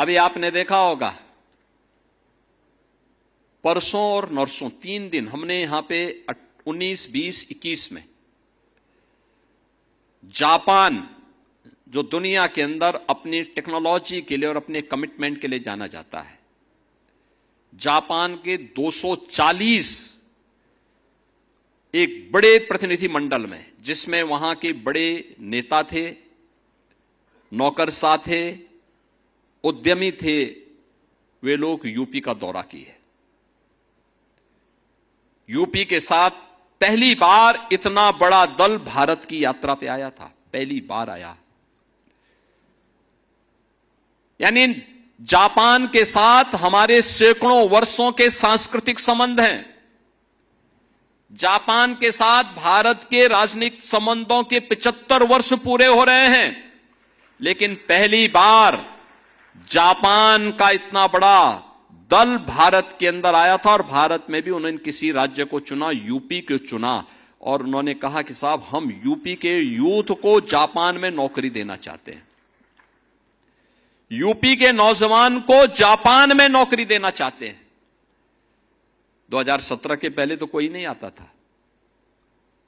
अभी आपने देखा होगा, परसों और नरसों 3 दिन हमने यहां पे 19, 20, 21 में जापान, जो दुनिया के अंदर अपनी टेक्नोलॉजी के लिए और अपने कमिटमेंट के लिए जाना जाता है, जापान के 240 एक बड़े प्रतिनिधिमंडल में, जिसमें वहां के बड़े नेता थे, नौकरशाह थे, उद्यमी थे, वे लोग यूपी का दौरा किए। यूपी के साथ पहली बार इतना बड़ा दल भारत की यात्रा पे आया था, पहली बार आया। यानी जापान के साथ हमारे सैकड़ों वर्षों के सांस्कृतिक संबंध हैं। जापान के साथ भारत के राजनीतिक संबंधों के 75 वर्ष पूरे हो रहे हैं, लेकिन पहली बार जापान का इतना बड़ा दल भारत के अंदर आया था और भारत में भी उन्होंने किसी राज्य को चुना, यूपी को चुना, और उन्होंने कहा कि साहब हम यूपी के यूथ को जापान में नौकरी देना चाहते हैं, यूपी के नौजवान को जापान में नौकरी देना चाहते हैं। 2017 के पहले तो कोई नहीं आता था,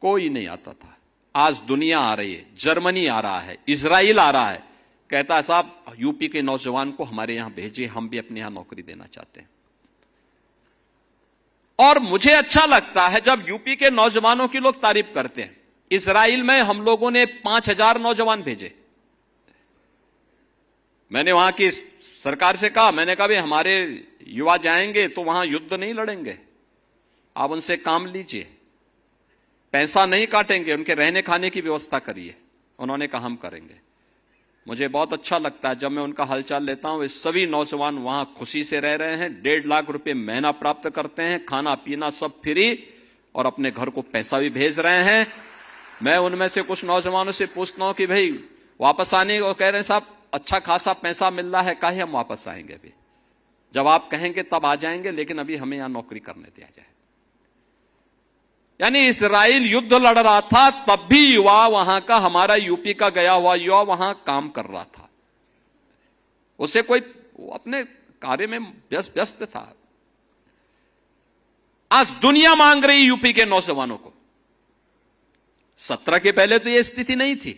कोई नहीं आता था। आज दुनिया आ रही है, जर्मनी आ रहा है, इजराइल आ रहा है, कहता है साहब यूपी के नौजवान को हमारे यहां भेजिए, हम भी अपने यहां नौकरी देना चाहते हैं। और मुझे अच्छा लगता है जब यूपी के नौजवानों की लोग तारीफ करते हैं। इजराइल में हम लोगों ने 5000 नौजवान भेजे। मैंने वहां की सरकार से कहा, मैंने कहा भाई हमारे युवा जाएंगे तो वहां युद्ध नहीं लड़ेंगे, आप उनसे काम लीजिए, पैसा नहीं काटेंगे, उनके रहने खाने की व्यवस्था करिए। उन्होंने कहा हम करेंगे। मुझे बहुत अच्छा लगता है जब मैं उनका हालचाल लेता हूं। वे सभी नौजवान वहां खुशी से रह रहे हैं, 1.5 लाख रुपए महीना प्राप्त करते हैं, खाना पीना सब फ्री, और अपने घर को पैसा भी भेज रहे हैं। मैं उनमें से कुछ नौजवानों से पूछता हूं कि भाई वापस आने को कह रहे हैं, साहब अच्छा खासा पैसा मिल रहा है, काहे हम वापस आएंगे? अभी जब आप कहेंगे तब आ जाएंगे, लेकिन अभी हमें यहां नौकरी करने दिया जाए। यानी इजराइल युद्ध लड़ रहा था, तब भी युवा वहां का, हमारा यूपी का गया हुआ युवा वहां काम कर रहा था। उसे कोई, वो अपने कार्य में व्यस्त था। आज दुनिया मांग रही यूपी के नौजवानों को। 17 के पहले तो यह स्थिति नहीं थी।